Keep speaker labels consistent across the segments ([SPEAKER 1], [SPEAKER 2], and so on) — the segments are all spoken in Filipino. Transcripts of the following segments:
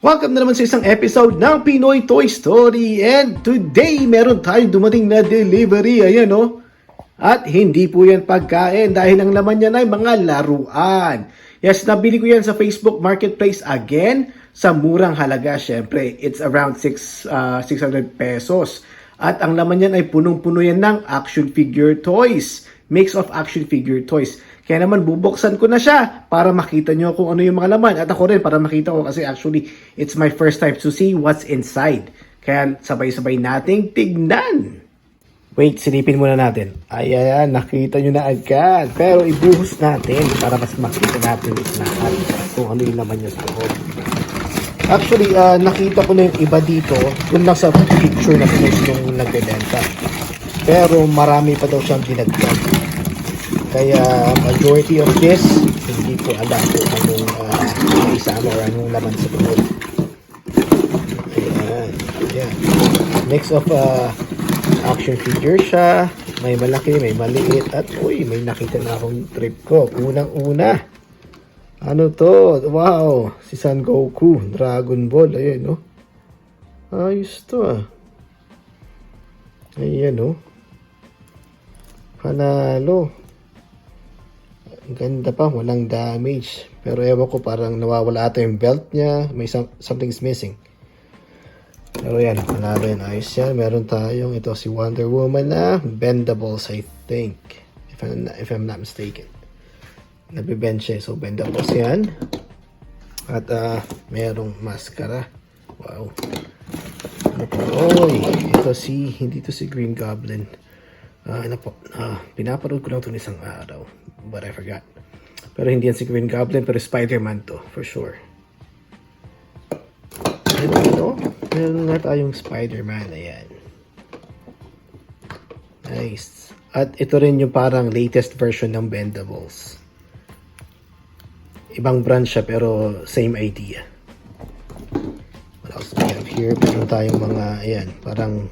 [SPEAKER 1] Welcome na naman sa isang episode ng Pinoy Toy Story. And today, meron tayong dumating na delivery. Ayan o. At hindi po yan pagkain dahil ang laman niya ay mga laruan. Yes, nabili ko yan sa Facebook Marketplace again sa murang halaga. Syempre, it's around 600 pesos. At ang laman niyan ay punong-puno yan ng action figure toys. Mix of action figure toys. Kaya naman bubuksan ko na siya para makita nyo kung ano yung mga laman. At ako rin para makita ko kasi actually it's my first time to see what's inside. Kaya sabay-sabay nating tignan. Wait, silipin muna natin. Ayan, nakita nyo na agad. Pero ibuhos natin para mas makita natin lahat kung ano yung laman niya sa loob. Actually, nakita ko na yung iba dito. Kung nasa picture na yung nagbebenta. Pero marami pa daw siyang dinagdag. Kaya majority of this, hindi ko alam kung anong isama or anong laman sa loob. Ayan. Ayan. Mix of action figure siya. May malaki, may maliit. At uy, may nakita na akong trip ko. Unang-una. Ano to? Wow! Si Son Goku. Dragon Ball. Ayan, no? Ayos to, Ayan, no? Panalo. Ang ganda pa, walang damage. Pero ewan ko, parang nawawala ata yung belt niya. May something's missing. Pero yan, panalo yan. Ayos yan. Meron tayong ito si Wonder Woman na bendables, I think. If I'm not mistaken. Nabibend siya. So, bendables yan. At merong maskara. Wow. Ano po? Oy, hindi to si Green Goblin. Pinapanood ko lang ito isang araw. But I forgot. Pero hindi yan si Green Goblin. Pero Spider-Man to. For sure. Ito. Meron nga tayong Spider-Man. Ayan. Nice. At ito rin yung parang latest version ng Bendables. Ibang brand siya pero same idea. What else do we have here? Meron tayong mga, ayan, parang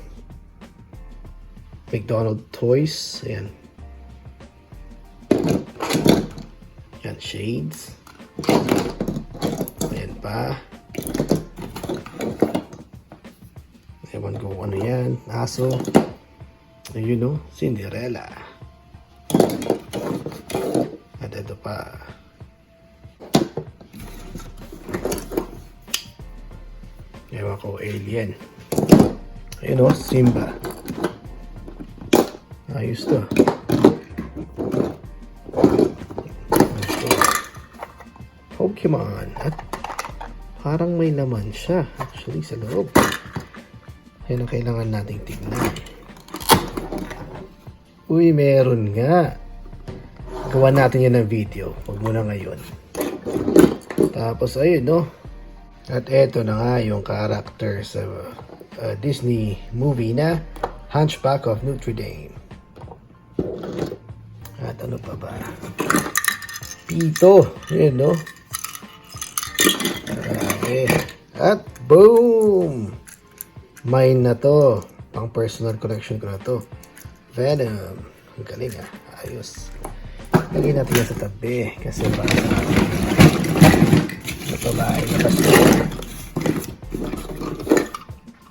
[SPEAKER 1] McDonald's toys. Ayan. Ayan, shades. Ayan pa. Ewan ko ano yan. Aso. Ayun, no? Cinderella. At ito pa. Ewan ko, alien. Ayun, no? Simba. Ayos to. Pokemon. At parang may laman siya. Actually, sa loob. Yan ang kailangan nating tignan. Uy, meron nga. Gawa natin yan ng video. Huwag muna ngayon. Tapos, ayun, no? At eto na nga yung character sa Disney movie na Hunchback of Notre Dame. At ano pa ba? Pito. Ayan, no? At boom! Mine na to. Pang personal collection ko na to. Venom. Ang galing, Ayos. Lagyan natin yan sa tabi. Kasi para sa ito ba? Ilabas ko.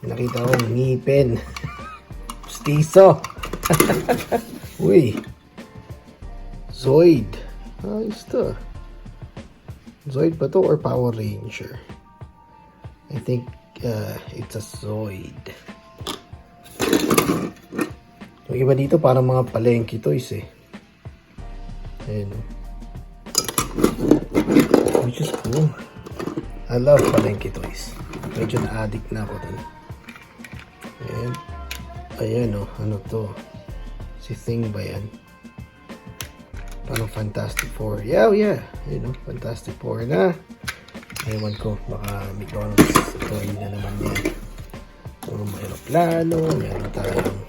[SPEAKER 1] Nakita ko ngipin. Pustiso. Uy. Zoid. Ayos to. Zoid ba to or Power Ranger? I think it's a Zoid. Yung iba dito parang mga palengke toys Ayan. Which is cool. I love palengke toys. Medyo na-addict na ako dun. Ayan. Ayan ano to? Si Thing ba yan? Parang Fantastic Four. Yeah. Ayan Fantastic Four na. Ewan ko, baka McDonald's toy na naman yan. May aeroplano, meron tayong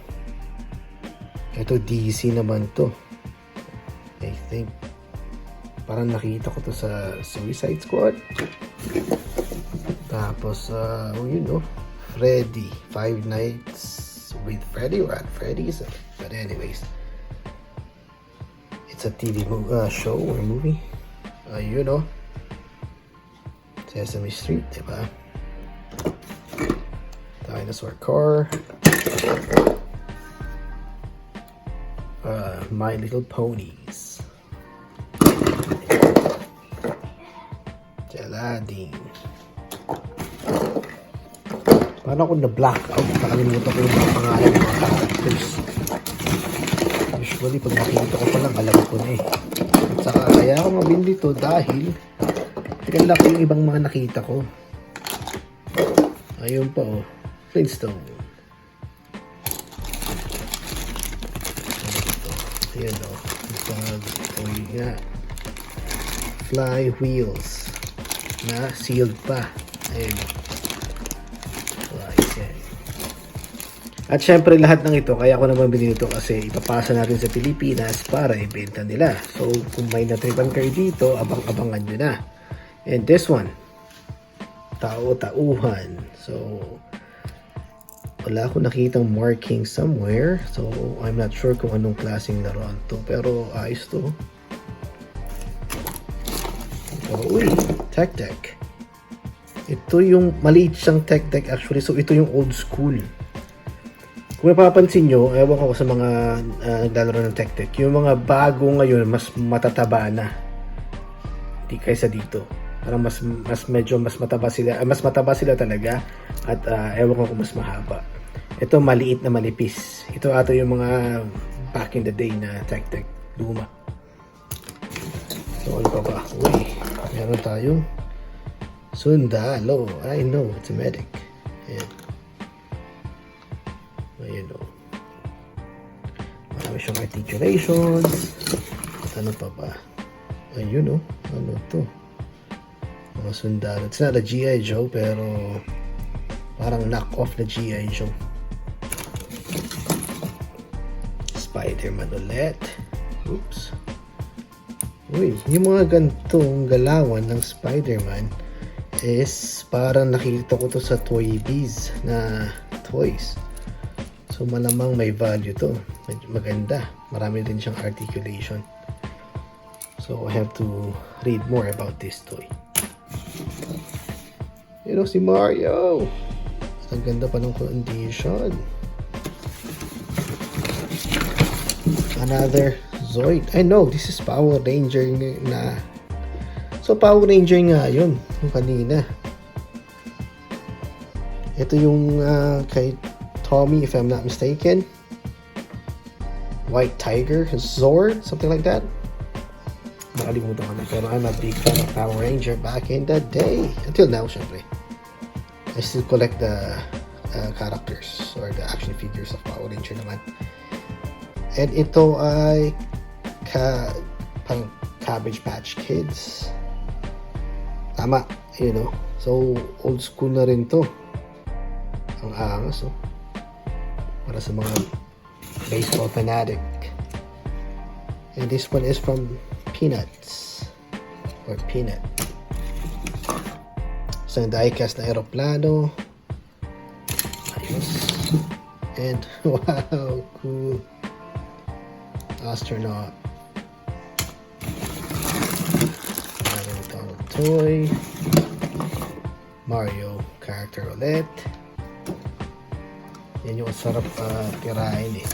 [SPEAKER 1] ito DC naman to. I think parang nakita ko to sa Suicide Squad. Tapos Freddy, Five Nights with Freddy or at Freddy's. But anyways, it's a TV show or movie. Sesame Street, diba? dinosaur car. My Little Ponies. Aladdin. Paano ako na-blackout? Nakalimutan ko yung mga pangalan ng mga characters. Usually, pag nakikita ko pa lang, alam ko na eh. At saka, kaya ako mabili to dahil tignan ko yung ibang mga nakita ko. Ayun pa oh. Flintstone. Ayan o. Ito nga. Fly wheels. Na sealed pa. Ayan. Okay. At syempre lahat ng ito, kaya ako naman binili ito kasi ipapasa natin sa Pilipinas para ibenta nila. So kung may natripan kayo dito, abang-abangan nyo na. And this one. Tauhan. So wala akong nakitang marking somewhere. So I'm not sure kung anong klaseng laruan to. Pero ayos to. Oh, uy, Tech Deck. Ito yung maliit siyang Tech Deck actually. So ito yung old school. Kung mapapansin nyo, ewan ko sa mga naglalaro ng Tech Deck, yung mga bago ngayon mas matataba na. Hindi kaysa dito. Parang mas mataba sila talaga at ewan ko kung mas mahaba. Ito maliit na manipis. Ito ato yung mga back in the day na Tech Deck luma. So ano pa ba? Uy, meron tayong sundalo. I know, it's a medic. Ayan. Ayan o. Marami siyang articulations. Ano pa ba? Ayun o. Ano to? Mga sundalo. It's not a G.I. Joe pero parang knock-off na G.I. Joe. Spider-Man ulit. Oops. Uy, yung mga gantong galawan ng Spider-Man is parang nakita ko to sa Toy Biz na toys. So malamang may value to. Maganda. Marami din siyang articulation. So I have to read more about this toy. You know si Mario. Ang ganda pa ng condition. Another Zoid. I know, this is Power Ranger na. So, Power Ranger nga yun. Yung kanina. Ito yung kay Tommy, if I'm not mistaken. White Tiger, Zord, something like that. Nakalimutan ko na. Pero I'm a big fan of Power Ranger back in the day. Until now, syempre. I still collect the characters or the action figures of Power Ranger naman. And ito ay pang Cabbage Patch Kids. Tama, you know. So, old school na rin to. Ang angas, oh. Para sa mga baseball fanatic. And this one is from Peanuts. Or Peanut. Isang diecast na aeroplano. Ayos. And, wow, cool. Astronaut. Toy. Mario character ulit. Yan yung sarap tirahin eh.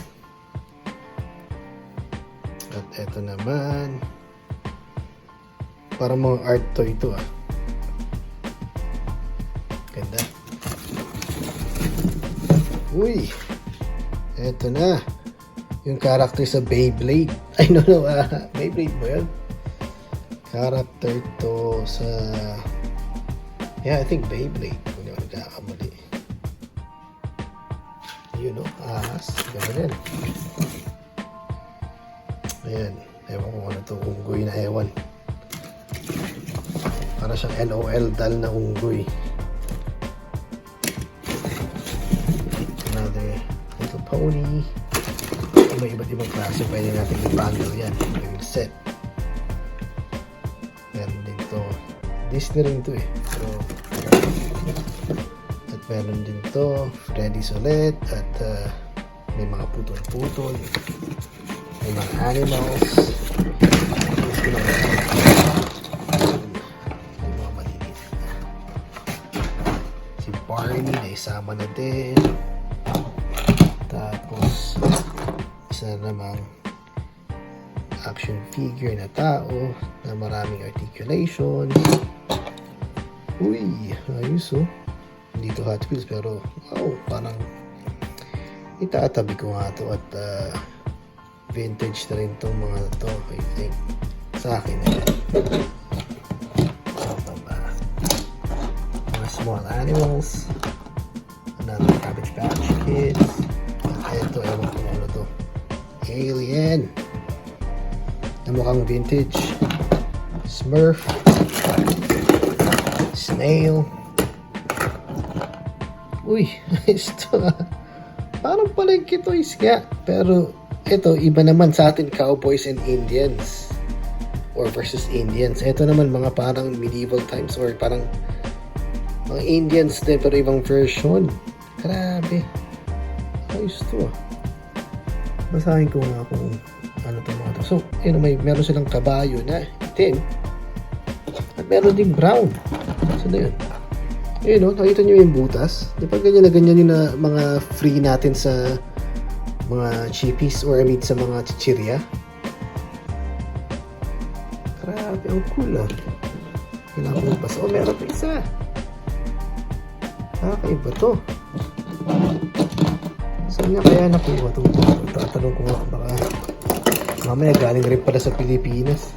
[SPEAKER 1] At eto naman. Parang mga art toy ito ah. Ganda. Uy! Eto na. Yung character sa Beyblade. I don't know, Beyblade ba yun? Character to sa... Yeah, I think Beyblade. Kung hindi ako nagkakamali. Yun o, ahas. Gano'n rin. Ayan. Ewan ko ano to, unggoy na ewan. Para siyang LOL dal na unggoy. Another Little Pony. May iba't ibang klase. Pwede natin i-bundle yan. Yung set. Meron din to. Disney rin to eh. So, at meron din to. Freddy's ulit. At may mga putol-putol. May mga animals. May mga maliliit. Si Barney na kasama na din. Tapos, isa namang action figure na tao na maraming articulations. Uy, ayos oh. Hindi to Hot Wheels pero wow, parang itatabi ko nga to at vintage na rin tong mga to, I think. Sa akin na yan. Mga small animals. Another Cabbage Patch Kids. At ito, ewan ko ano to. Alien. Na mukhang vintage. Smurf. Snail. Uy, ito parang palengke toys nga. Pero ito, iba naman sa atin, cowboys and Indians. Or versus Indians. Ito naman mga parang medieval times or parang mga Indians din pero ibang version. Grabe. Ayos to. Basahin ko nga kung ano to mga to. So, yun, meron silang kabayo na itim. At meron ding brown. So, na yun. Ayun, no? Nakita nyo yung butas. Di ba ganyan na ganyan yung mga free natin sa mga cheapies or I mean sa mga chichirya? Grabe, ang cool ah. Kailangan ko pa. Oh, meron pa isa. Kakaiba to. Saan niya kaya nakuha ito? Tatanong ko nga baka mamaya galing rin pala sa Pilipinas.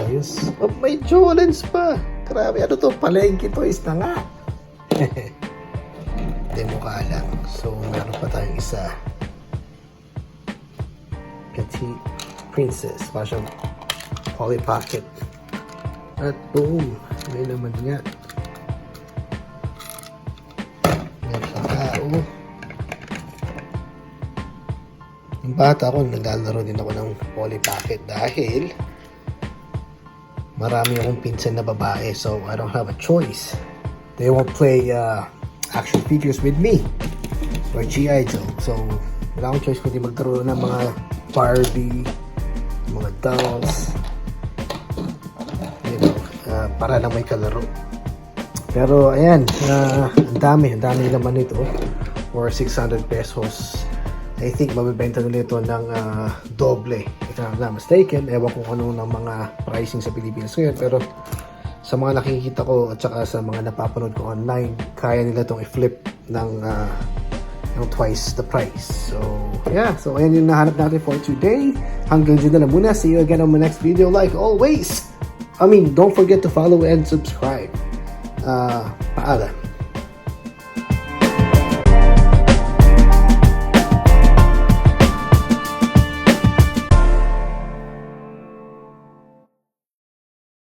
[SPEAKER 1] Ayos. Oh, may Jolens pa. Grabe, ano to? Palengke toys na nga. Demo ka lang. So, meron pa tayong isa. Petite Princess. Parang Polly Pocket. At boom. May naman nga. Meron pa tao. Yung bata ko, naglalaro din ako ng Polly Pocket dahil marami akong pinsan na babae, so I don't have a choice. They won't play action figures with me or G.I. Joe. So, wala akong choice kundi magkaroon ng mga Barbie, mga dolls, you know, para lang may kalaro. Pero, ayan, ang dami naman ito. For 600 pesos. I think mabibenta nila ito ng doble. If I'm not mistaken, ewan ko ano ng mga pricing sa Pilipinas ngayon, pero sa mga nakikita ko at saka sa mga napapanood ko online, kaya nila itong i-flip ng twice the price. So, yeah. So, ayan yung nahanap natin for today. Hanggang dyan na lang muna. See you again on my next video. Like always, don't forget to follow and subscribe. Paalam.